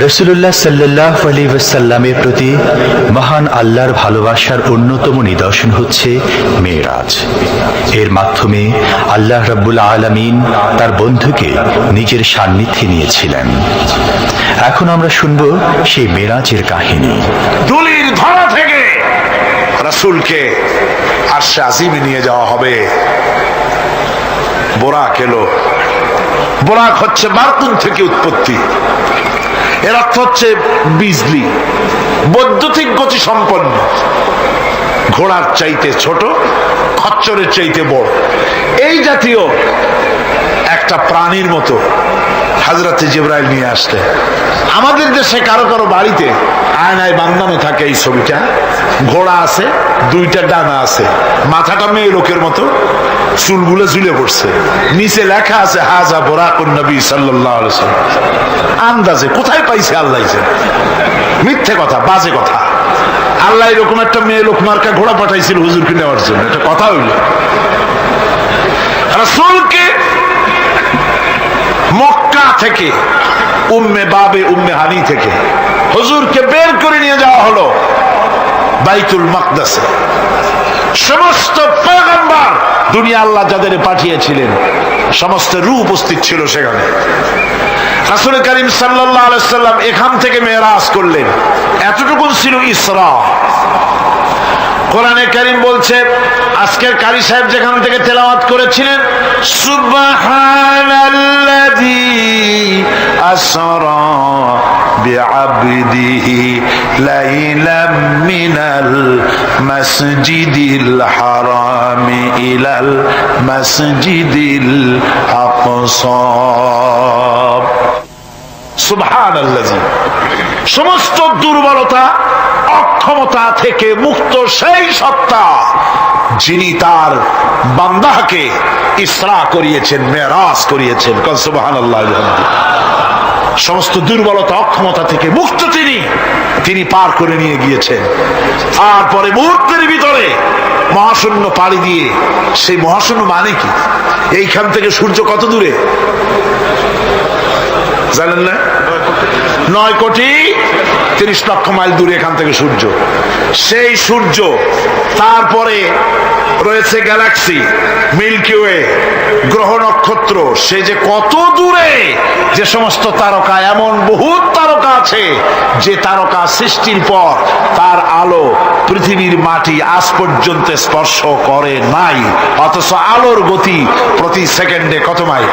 রাসূলুল্লাহ সাল্লাল্লাহু আলাইহি ওয়াসাল্লামের প্রতি মহান আল্লাহর ভালোবাসার অন্যতম নিদর্শন হচ্ছে মেরাজ। এর মাধ্যমে আল্লাহ রাব্বুল আলামিন তার বন্ধুকে নিজের সান্নিধ্যে নিয়েছিলেন। এখন আমরা শুনব সেই মেরাজের কাহিনী। দুলির ধরা থেকে রাসূলকে আরশে আজিমে নিয়ে যাওয়া হবে। বোরাক এলো। বোরাক হচ্ছে বারকুন থেকে উৎপত্তি। এর অর্থ হচ্ছে বিজলি, বৈদ্যুতিক গতি সম্পন্ন, ঘোড়ার চাইতে ছোট, খচ্চরের চাইতে বড়, এই জাতীয় একটা প্রাণীর মতো হযরত জিবরাইল নিয়ে আসলে। আমাদের দেশে কারো কারো বাড়িতে আয়নায় বান্ধানো থাকে এই ছবিটা। ঘোড়া আছে, দুইটা ডানা আছে, মাথাটা মেয়ে লোকের মতো, চুলগুলো ঝুলে পড়ছে, নিচে লেখা আছে হাজা বুরাকুন নবী সাল্লাল্লাহু আলাইহি ওয়াসাল্লাম। আন্দাজে কোথায় পাইছে আল্লাহ জানে, মিথ্যে কথা, বাজে কথা। আল্লাহ এরকম একটা মেয়ে লোক মার্কা ঘোড়া পাঠাইছিল হুজুরকে নেওয়ার জন্য, এটা কথা হইল। রাসূলকে মক্কা থেকে উম্মে বাবে উম্মে হানি থেকে হুজুরকে বের করে নিয়ে যাওয়া হলো বাইতুল মাকদাসে। সমস্ত পয়গম্বর দুনিয়া আল্লাহ যাদের পাঠিয়েছিলেন সমস্ত রূহ উপস্থিত ছিল সেখানে। রাসূল করিম সাল্লাল্লাহু আলাইহি ওয়াসাল্লাম এখান থেকে মেরাজ করলেন। এতটুকু ছিল ইসরা। কোরআনে কারীম বলছে, আজকের কারি সাহেব যেখান থেকে তেলাওয়াত করেছিলেন, সুবহানাল্লাযী আসরা বিআবদিহি লাইলাম মিনাল মাসজিদিল হারামি ইলাল মাসজিদিল আকসা। সুবহানাল্লাযী, সমস্ত দুর্বলতা অক্ষমতা থেকে মুক্ত সেই সত্তা যিনি তার বান্দাকে ইসরা করিয়েছেন, মেরাজ করিয়েছেন। সুবহানাল্লাহ। সমস্ত দুর্বলতা অক্ষমতা থেকে মুক্ত তিনি পার করে নিয়ে গিয়েছেন। তারপরে মুহূর্তের ভিতরে মহাশূন্য পাড়ি দিয়ে, সেই মহাশূন্য মানে কি? এইখান থেকে সূর্য কত দূরে জানেন না? 9,30,00,000 মাইল দূরে এখান থেকে সূর্য। সেই সূর্য, তারপরে রয়েছে গ্যালাক্সি, মিল্কি ওয়ে, গ্রহ নক্ষত্র, সে যে কত দূরে, যে সমস্ত তারকা, এমন বহুত তারকা আছে যে তারকা সৃষ্টির পর তার আলো পৃথিবীর মাটি আজ পর্যন্ত স্পর্শ করে নাই, অথচ আলোর গতি প্রতি সেকেন্ডে কত মাইল?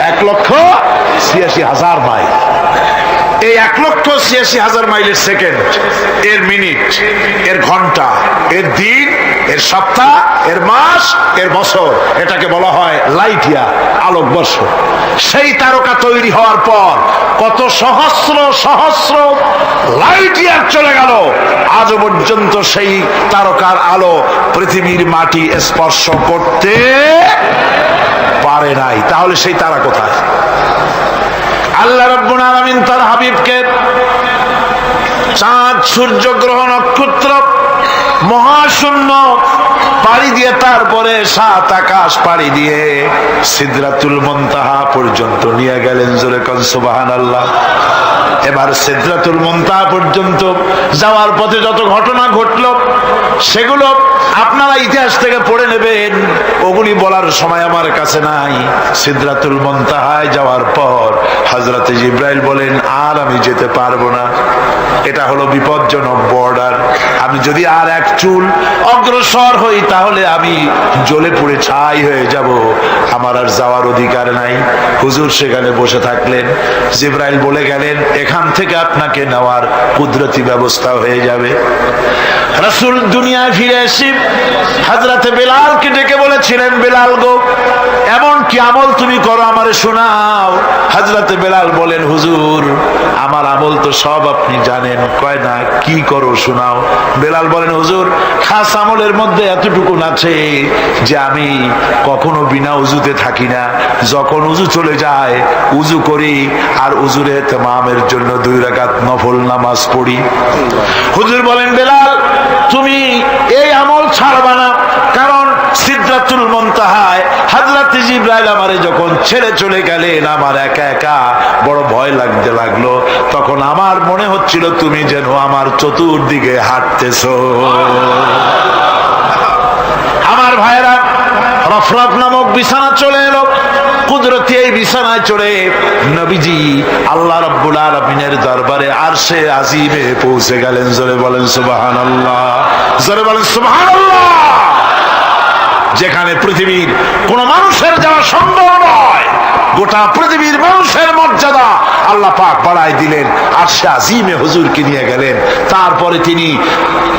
1,86,000 মাইল। এই 1,86,000 মাইলের সেকেন্ড, এর মিনিট, এর ঘন্টা, এর দিন, এর সপ্তাহ, এর মাস, এর বছর, এটাকে বলা হয় লাইট ইয়ার, আলোকবর্ষ। সেই তারকা তৈরি হওয়ার পর কত সহস্র সহস্র লাইট ইয়ার চলে গেল, আজও পর্যন্ত সেই তারকার আলো পৃথিবীর মাটি স্পর্শ করতে পারে নাই। তাহলে সেই তারা কোথায়? আল্লাহ রাব্বুল আলামিন তার হাবিবকে চাঁদ, সূর্য, গ্রহ, নক্ষত্র, মহাশূন্য পাড়ি দিয়ে, তারপরে 7 আকাশ পাড়ি দিয়ে সিদরাতুল মুনতাহা পর্যন্ত নিয়ে গেলেন। জোরে কোন সুবহানাল্লাহ। এবার সিদরাতুল মুনতাহা পর্যন্ত যাওয়ার পথে যত ঘটনা ঘটল সেগুলো আপনারা ইতিহাস থেকে পড়ে নেবেন, ওগুলি বলার সময় আমার কাছে নাই। সিদরাতুল মুনতাহায় যাওয়ার পর হযরত জিবরাইল বলেন, আর আমি যেতে পারবো না, এটা হলো বিপজ্জনক বর্ডার। আমি যদি আর এক চুল অগ্রসর হই তাহলে আমি জ্বলে পুড়ে ছাই হয়ে যাব, আমার আর যাওয়ার অধিকার নাই। হুজুর সেখানে বসে থাকলেন। জিবরাইল বলে গেলেন, এখান থেকে আপনাকে নেওয়ার কুদরতি ব্যবস্থা হয়ে যাবে। রাসূল দুনিয়ায় ফিরে এসে হযরত বেলালকে ডেকে বলেছিলেন, বেলাল গো, এমন কি আমল তুমি করো আমারে শোনাও। হযরত বেলাল বলেন, হুজুর আমার আমল তো সব আপনি জানেন। কয় না, কি করো শোনাও। বেলাল বলেন, হুজুর খাস আমলের মধ্যে এতটুকু আছে যে আমি কখনো বিনা উজুতে থাকি না, যখন উজু চলে যায় উজু করি, আর উজুর ইহতিমামের জন্য 2 রাকাত নফল নামাজ পড়ি। হুজুর বলেন, বেলাল তুমি এই আমল ছাড়বা না, কারণ সিদরাতুল মুনতাহায় হযরত জিবরাইল আমারে যখন ছেড়ে চলে গেলেন, আমার একা একা বড় ভয় লাগতে লাগলো। তখন আমার মনে হচ্ছিল তুমি যেন আমার চতুর্দিকে হাঁটতেছো। আমার ভাইরা, রফরফ নামক বিছানা চলে এলো। কুদরতি এই বিছানায় চড়ে নবীজি আল্লাহ রাব্বুল আলামিনের দরবারে আরশে আজিমে পৌঁছে গেলেন। জোরে বলেন সুবহানাল্লাহ, জোরে বলেন সুবহানাল্লাহ। যেখানে পৃথিবীর কোন মানুষের যাওয়া সম্ভব নয়, গোটা পৃথিবীর মানুষের মর্যাদা আল্লাহ পাক বাড়াই দিলেন, আরশে আজিমে হুজুরকে নিয়ে গেলেন। তারপরে তিনি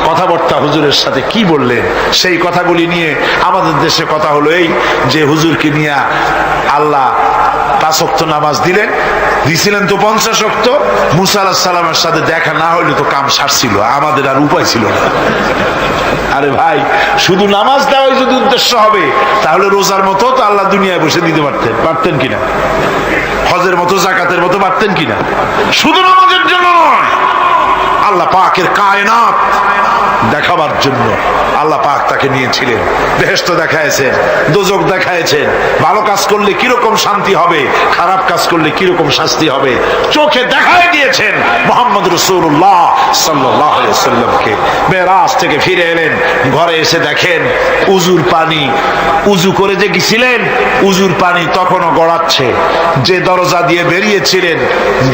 কথাবার্তা হুজুরের সাথে কি বললেন, সেই কথাগুলি নিয়ে আমাদের দেশে কথা হলো এই যে হুজুরকে নিয়ে আল্লাহ 5 ওয়াক্ত নামাজ দিছিলেন তো 50 ওয়াক্ত। মুসা আলাইহিস সালামের সাথে দেখা না হইলে তো কাম সারছিল, আমাদের আর উপায় ছিল না। আরে ভাই, শুধু নামাজ দেওয়াই যদি উদ্দেশ্য হবে, তাহলে রোজার মতো তো আল্লাহ দুনিয়ায় বসে দিতে পারতেন কিনা? হজের মতো, জাকাতের মতো পারতেন কিনা? শুধু নামাজের জন্য নয়, আল্লাহ পাকের কায়নাত দেখাবার জন্য আল্লাহ পাক তাকে নিয়েছিলেন। বেহেশত দেখাইছেন, দোজখ দেখাইছেন, ভালো কাজ করলে কিরকম শান্তি হবে, খারাপ কাজ করলে কিরকম শাস্তি হবে, চোখে দেখাই দিয়েছেন মুহাম্মদ রাসূলুল্লাহ সাল্লাল্লাহু আলাইহি ওয়াসাল্লামকে। মেরাজ থেকে ফিরে এলেন, ঘরে এসে দেখেন উজুর পানি, উজু করে যে গেছিলেন উজুর পানি তখনও গড়াচ্ছে। যে দরজা দিয়ে বেরিয়েছিলেন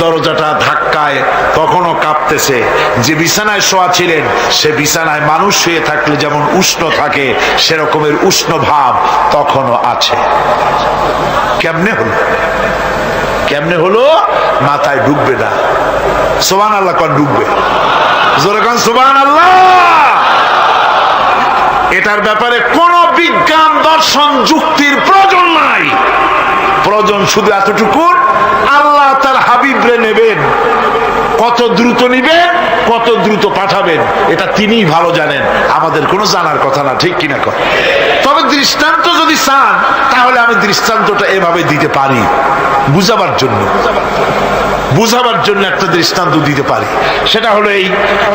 দরজাটা ধাক্কায় তখনও কাঁপতেছে। যে বিছানায় শোয়া ছিলেন সে বিছানায় মানুষ শুয়ে থাকলে যেমন উষ্ণ থাকে, সেরকমের উষ্ণ ভাব তখনও আছে। কেমনে হলো? কেমনে হলো? মাথায় ঢুকবে না। সুবহানাল্লাহ কোন ঢুকবে? জোরে কোন সুবহানাল্লাহ। এটার ব্যাপারে কোন বিজ্ঞান, দর্শন, যুক্তির প্রয়োজন নাই। প্রয়োজন শুধু এতটুকু, আল্লাহ তার হাবিবরে নেবেন, কত দ্রুত নিবেন, কত দ্রুত পাঠাবেন, এটা তিনিই ভালো জানেন, আমাদের কোনো জানার কথা না। ঠিক কিনা কর? তবে দৃষ্টান্ত যদি চান তাহলে আমি দৃষ্টান্তটা এভাবে দিতে পারি, বুঝাবার জন্য একটা দৃষ্টান্ত দিতে পারি। সেটা হলো এই,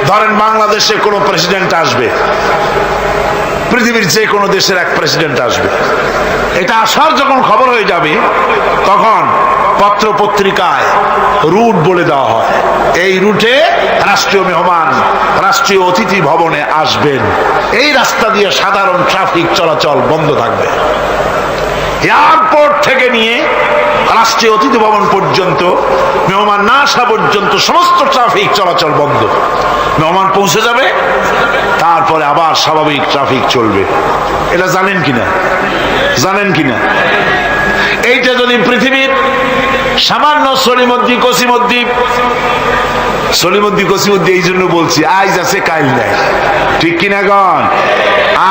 ধরেন বাংলাদেশে কোনো প্রেসিডেন্ট আসবে, পৃথিবীর যে কোনো দেশের এক প্রেসিডেন্ট আসবে। এটা আসার যখন খবর হয়ে যাবে তখন পত্র পত্রিকায় রুট বলে দেওয়া হয়, এই রুটে রাষ্ট্রীয় মেহমান রাষ্ট্রীয় অতিথি ভবনে আসবেন, এই রাস্তা দিয়ে সাধারণ ট্রাফিক চলাচল বন্ধ থাকবে। এয়ারপোর্ট থেকে নিয়ে রাষ্ট্রীয় অতিথি ভবন পর্যন্ত, মেহমান না আসা পর্যন্ত সমস্ত ট্রাফিক চলাচল বন্ধ। মেহমান পৌঁছে যাবে, তারপরে আবার স্বাভাবিক ট্রাফিক চলবে। এটা জানেন কিনা? জানেন কিনা? এইটা যদি পৃথিবীর সামান্য সলিমদ্দি কসিমদ্দি এই জন্য বলছি, আজ আছে কাল নাই। ঠিক কিনা গণ?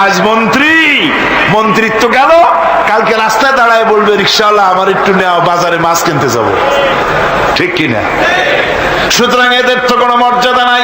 আজ মন্ত্রিত্ব গেল, কালকে রাস্তায় দাঁড়ায় বলবে রিকশাওয়ালা আমার একটু নেওয়া, বাজারে মাছ কিনতে যাব। ঠিক কিনা? সুতরাং এদের তো কোনো মর্যাদা নাই।